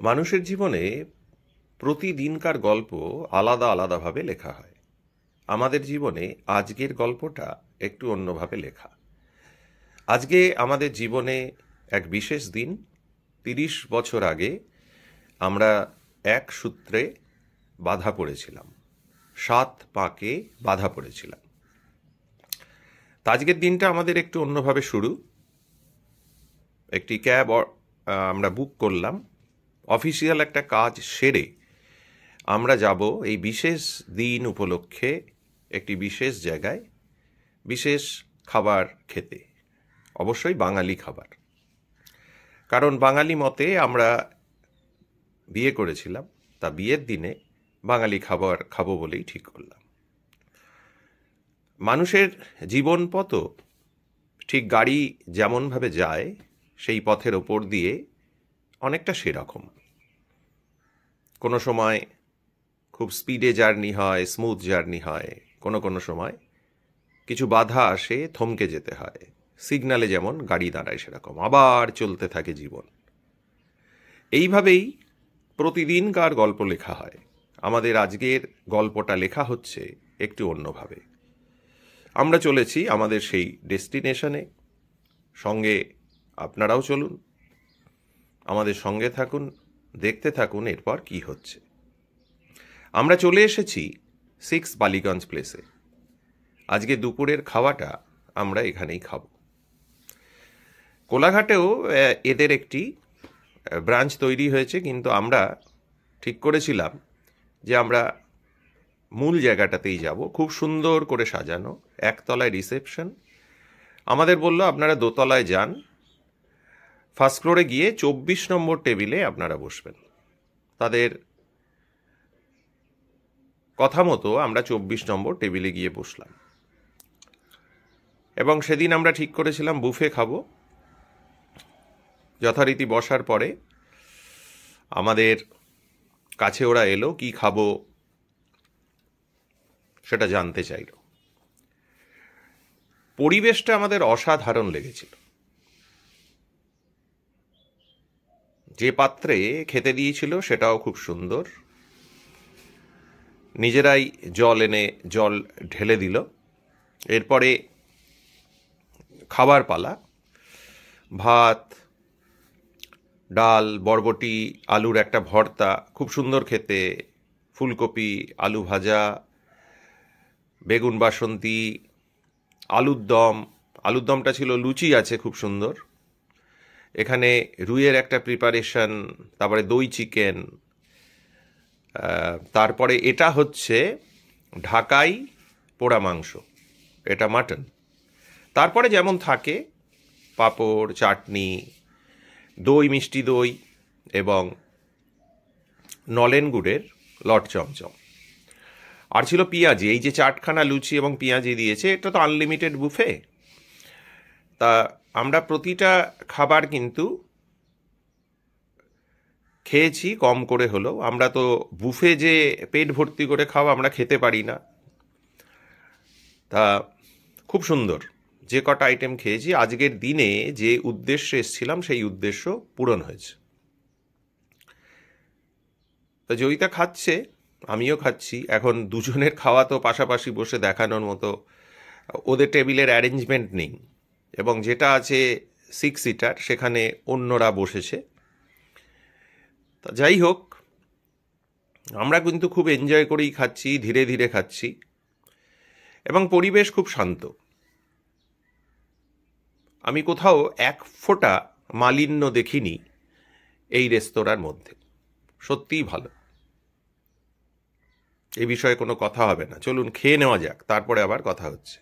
মানুষের জীবনে প্রতিদিনকার গল্প আলাদা আলাদাভাবে লেখা হয়। আমাদের জীবনে আজকের গল্পটা একটু অন্যভাবে লেখা। আজকে আমাদের জীবনে এক বিশেষ দিন। ৩০ বছর আগে আমরা এক সূত্রে বাঁধা পড়েছিলাম, ৭ পাকে বাঁধা পড়েছিলাম। তা আজকের দিনটা আমাদের একটু অন্যভাবে শুরু। একটি ক্যাব আমরা বুক করলাম। অফিসিয়াল একটা কাজ সেরে আমরা যাব এই বিশেষ দিন উপলক্ষে একটি বিশেষ জায়গায় বিশেষ খাবার খেতে, অবশ্যই বাঙালি খাবার। কারণ বাঙালি মতে আমরা বিয়ে করেছিলাম, তা বিয়ের দিনে বাঙালি খাবার খাবো বলেই ঠিক করলাম। মানুষের জীবন পথও ঠিক গাড়ি যেমনভাবে যায় সেই পথের ওপর দিয়ে অনেকটা সেরকম। কোনো সময় খুব স্পিডে জার্নি হয়, স্মুথ জার্নি হয়, কোনো সময় কিছু বাধা আসে, থমকে যেতে হয়। সিগন্যালে যেমন গাড়ি দাঁড়ায় সেরকম আবার চলতে থাকে জীবন। এইভাবেই প্রতিদিনকার গল্প লেখা হয়। আমাদের আজকের গল্পটা লেখা হচ্ছে একটু অন্যভাবে। আমরা চলেছি আমাদের সেই ডেস্টিনেশনে। সঙ্গে আপনারাও চলুন, আমাদের সঙ্গে থাকুন, দেখতে থাকুন এরপর কি হচ্ছে। আমরা চলে এসেছি 6 বালিগঞ্জ প্লেসে। আজকে দুপুরের খাওয়াটা আমরা এখানেই খাব। কোলাঘাটেও এদের একটি ব্রাঞ্চ তৈরি হয়েছে, কিন্তু আমরা ঠিক করেছিলাম যে আমরা মূল জায়গাটাতেই যাব। খুব সুন্দর করে সাজানো, একতলায় রিসেপশন। আমাদের বলল আপনারা দোতলায় যান, ফার্স্ট ফ্লোরে গিয়ে 24 নম্বর টেবিলে আপনারা বসবেন। তাদের কথা মতো আমরা 24 নম্বর টেবিলে গিয়ে বসলাম এবং সেদিন আমরা ঠিক করেছিলাম বুফে খাবো। যথারীতি বসার পরে আমাদের কাছে ওরা এলো, কি খাবো সেটা জানতে চাইল। পরিবেশটা আমাদের অসাধারণ লেগেছিল। যে পাত্রে খেতে দিয়েছিল সেটাও খুব সুন্দর। নিজেরাই জল এনে জল ঢেলে দিল। এরপরে খাবার পালা। ভাত, ডাল, বরবটি, আলুর একটা ভর্তা, খুব সুন্দর খেতে, ফুলকপি, আলু ভাজা, বেগুন বাসন্তী, আলুর দম। আলুর দমটা ছিল লুচি আছে খুব সুন্দর। এখানে রুইয়ের একটা প্রিপারেশন, তারপরে দই চিকেন, তারপরে এটা হচ্ছে ঢাকাই পোড়া মাংস, এটা মাটন। তারপরে যেমন থাকে পাঁপড়, চাটনি, দই, মিষ্টি দই এবং নলেন গুড়ের লট চমচম। আর ছিল পেঁয়াজি। এই যে চাটখানা লুচি এবং পেঁয়াজি দিয়েছে, এটা তো আনলিমিটেড বুফে। তা আমরা প্রতিটা খাবার কিন্তু খেয়েছি কম করে হলেও। আমরা তো বুফে যে পেট ভর্তি করে খাওয়া আমরা খেতে পারি না। তা খুব সুন্দর যে কটা আইটেম খেয়েছি। আজকের দিনে যে উদ্দেশ্যে এসেছিলাম সেই উদ্দেশ্য পূরণ হয়েছে। তো জয়িতা খাচ্ছে, আমিও খাচ্ছি। এখন দুজনের খাওয়া তো পাশাপাশি বসে দেখানোর মতো ওদের টেবিলের অ্যারেঞ্জমেন্ট নেই, এবং যেটা আছে 6 সিটার সেখানে অন্যরা বসেছে। তা যাই হোক, আমরা কিন্তু খুব এনজয় করেই খাচ্ছি, ধীরে ধীরে খাচ্ছি, এবং পরিবেশ খুব শান্ত। আমি কোথাও এক ফোঁটা মালিন্য দেখিনি এই রেস্তোরাঁর মধ্যে। সত্যিই ভালো। এই বিষয়ে কোনো কথা হবে না। চলুন খেয়ে নেওয়া যাক, তারপরে আবার কথা হচ্ছে।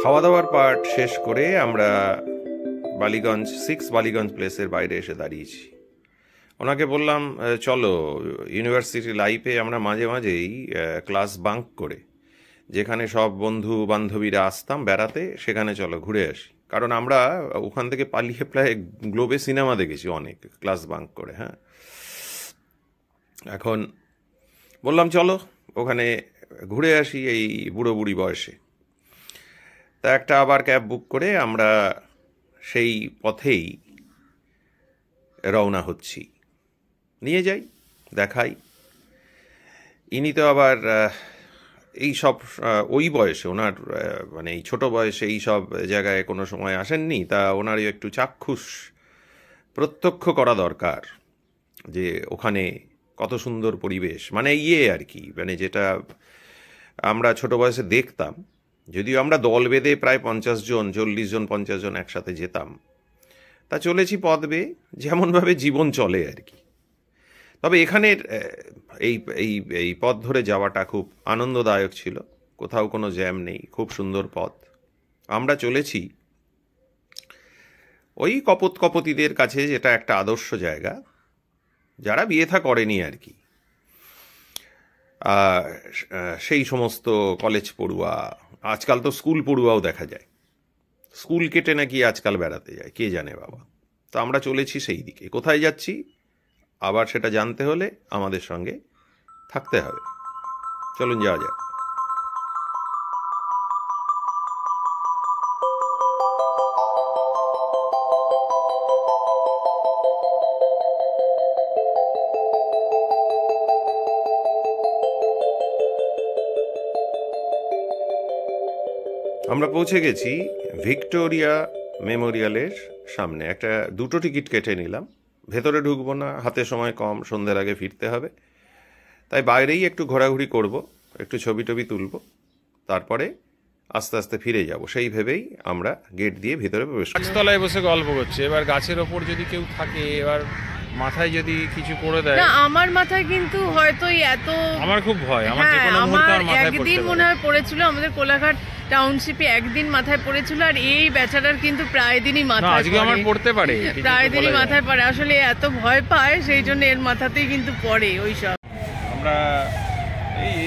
খাওয়া দাওয়ার পার্ট শেষ করে আমরা বালিগঞ্জ 6 বালিগঞ্জ প্লেসের বাইরে এসে দাঁড়িয়েছি। ওনাকে বললাম চলো, ইউনিভার্সিটি লাইফে আমরা মাঝে মাঝেই ক্লাস বাঙ্ক করে যেখানে সব বন্ধু বান্ধবীরা আসতাম বেড়াতে, সেখানে চলো ঘুরে আসি। কারণ আমরা ওখান থেকে পালিয়ে প্রায় গ্লোবে সিনেমা দেখেছি অনেক, ক্লাস বাঙ্ক করে। হ্যাঁ, এখন বললাম চলো ওখানে ঘুরে আসি এই বুড়ো বুড়ি বয়সে। তা একটা আবার ক্যাব বুক করে আমরা সেই পথেই রওনা হচ্ছি। নিয়ে যাই, দেখাই। ইনি তো আবার এই সব ওই বয়সে ওনার মানে এই ছোট বয়সে এই সব জায়গায় কোনো সময় আসেননি, তা ওনারই একটু চাক্ষুষ প্রত্যক্ষ করা দরকার যে ওখানে কত সুন্দর পরিবেশ, মানে আর কি, মানে যেটা আমরা ছোট বয়সে দেখতাম। যদিও আমরা দল বেঁধে প্রায় 50 জন 40 জন 50 জন একসাথে যেতাম, তা চলেছি পথ বেয়ে, যেমনভাবে জীবন চলে আর কি। তবে এখানের এই এই এই পথ ধরে যাওয়াটা খুব আনন্দদায়ক ছিল, কোথাও কোনো জ্যাম নেই, খুব সুন্দর পথ। আমরা চলেছি ওই কপতিদের কাছে, যেটা একটা আদর্শ জায়গা, যারা বিয়ে থা করেনি আর কি, সেই সমস্ত কলেজ পড়ুয়া, আজকাল তো স্কুল পড়ুয়াও দেখা যায়, স্কুল কেটে নাকি আজকাল বেড়াতে যায়, কে জানে বাবা। তো আমরা চলেছি সেই দিকে। কোথায় যাচ্ছি আবার সেটা জানতে হলে আমাদের সঙ্গে থাকতে হবে। চলুন যাওয়া যাক। আমরা পৌঁছে গেছি ভিক্টোরিয়া মেমোরিয়ালের সামনে। একটা দুটো টিকিট কেটে নিলাম, ভেতরে ঢুকবো না, হাতে সময় কম, সন্ধ্যের আগে ফিরতে হবে, তাই বাইরেই একটু ঘোরাঘুরি করব, একটু ছবি টবি তুলব, তারপরে আস্তে আস্তে ফিরে যাব। সেই ভেবেই আমরা গেট দিয়ে ভেতরে প্রবেশ করি। গাছতলায় বসে গল্প করছে, এবার গাছের ওপর যদি কেউ থাকে, এবার মাথায় যদি কিছু করে দেয়। না, আমার মাথায় কিন্তু হয়তো এত, আমার খুব ভয়, আমার যে কোনো মুহূর্তে আমার মাথায় একদিন মনে হয় পড়েছিল, আমাদের কোলাঘাট টাউনশিপে একদিন মাথায় পড়েছিল, আর এই বেচারার কিন্তু প্রায় দিনই মাথায় আজকে আমার পড়তে পারে, প্রায় দিনই মাথায় পড়ে। আসলে এত ভয় পায়, সেই জন্য এর মাথাতেই কিন্তু পড়ে ওই সব। আমরা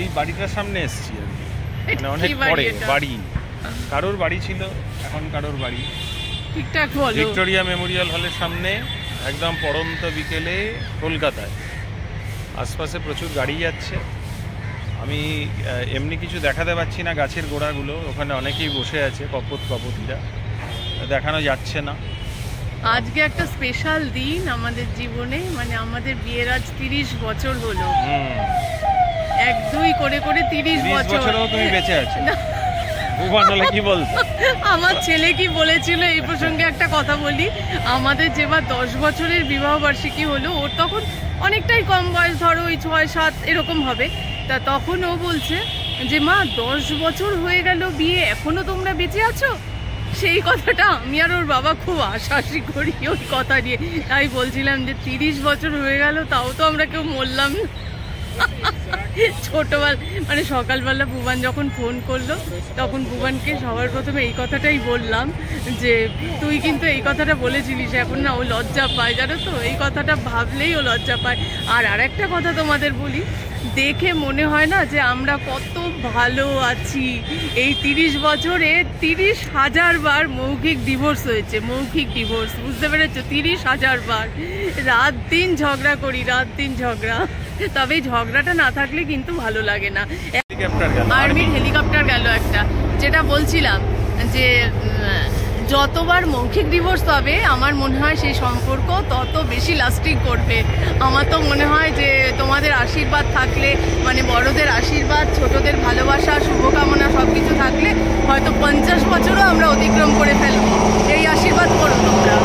এই বাড়িটার সামনে এসেছি আর কি, মানে অনেক পরে বাড়ি, কারোর বাড়ি ছিল, এখন কারোর বাড়ি। ঠিকঠাক বলো। ভিক্টোরিয়া মেমোরিয়াল হলের সামনে, একদম পড়ন্ত বিকেলে কলকাতায়। আশপাশে প্রচুর গাড়ি যাচ্ছে। আমি এমনি কিছু দেখাতে পাচ্ছি না, গাছের গোড়াগুলো, ওখানে অনেকেই বসে আছে কপতিরা, দেখানো যাচ্ছে না। আজকে একটা স্পেশাল দিন আমাদের জীবনে, মানে আমাদের বিয়ের আজ 30 বছর হলো। 1-2 করে করে 30 বছরও তুমি বেঁচে আছো। কি বলতো আমার ছেলে কি বলেছিল এই প্রসঙ্গে একটা কথা বলি। আমাদের যেবার 10 বছরের বিবাহ বার্ষিকী হলো, ওর তখন অনেকটাই কম বয়স, ধরো ওই 6-7 এরকম হবে। তা তখন ও বলছে যে মা 10 বছর হয়ে গেল বিয়ে, এখনো তোমরা বেঁচে আছো। সেই কথাটা আমি আর ওর বাবা খুব হাসাহাসি করি ওই কথা নিয়ে। তাই বলছিলাম যে 30 বছর হয়ে গেল, তাও তো আমরা কেউ মরলাম না। ছোটবেলা মানে সকালবেলা বুবান যখন ফোন করলো, তখন বুবানকে সবার প্রথমে এই কথাটাই বললাম যে তুই কিন্তু এই কথাটা বলেছিলিস। এখন না ও লজ্জা পায়, জানো তো, এই কথাটা ভাবলেই ও লজ্জা পায়। আর আরেকটা কথা তোমাদের বলি, দেখে মনে হয় না যে আমরা কত ভালো আছি। এই 30 বছরে 30,000 বার মৌখিক ডিভোর্স হয়েছে, মৌখিক ডিভোর্স, বুঝতে পেরেছো? 30,000 বার। রাত দিন ঝগড়া করি, রাত দিন ঝগড়া। তবে ঝগড়াটা না থাকলে কিন্তু ভালো লাগে না। আর্মির হেলিকপ্টার গেল একটা, যেটা বলছিলাম যে যতবার মৌখিক ডিভোর্স হবে আমার মনে হয় সেই সম্পর্ক তত বেশি লাস্টিং করবে। আমার তো মনে হয় যে তোমাদের আশীর্বাদ থাকলে, মানে বড়দের আশীর্বাদ, ছোটদের ভালোবাসা, শুভকামনা সব কিছু থাকলে হয়তো 50 বছরও আমরা অতিক্রম করে ফেলবো। এই আশীর্বাদ করো তোমরা।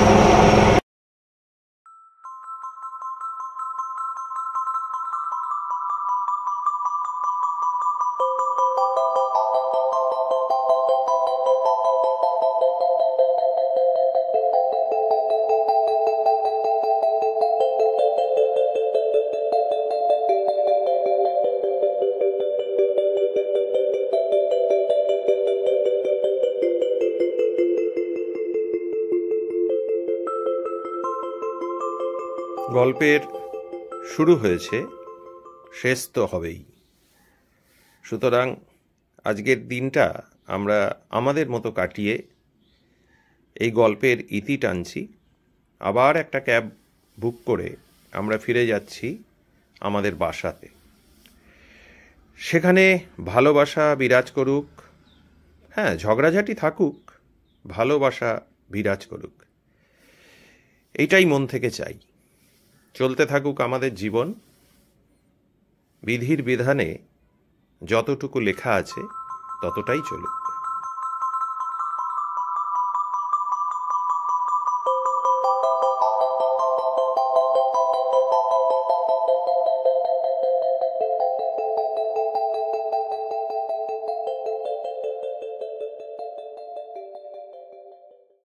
গল্পের শুরু হয়েছে, শেষ তো হবেই। সুতরাং আজকের দিনটা আমরা আমাদের মতো কাটিয়ে এই গল্পের ইতি টানছি। আবার একটা ক্যাব বুক করে আমরা ফিরে যাচ্ছি আমাদের বাসাতে। সেখানে ভালোবাসা বিরাজ করুক, হ্যাঁ, ঝগড়াঝাটি থাকুক, ভালোবাসা বিরাজ করুক, এইটাই মন থেকে চাই। চলতে থাকুক আমাদের জীবন, বিধির বিধানে যতটুকু লেখা আছে ততটাই চলুক।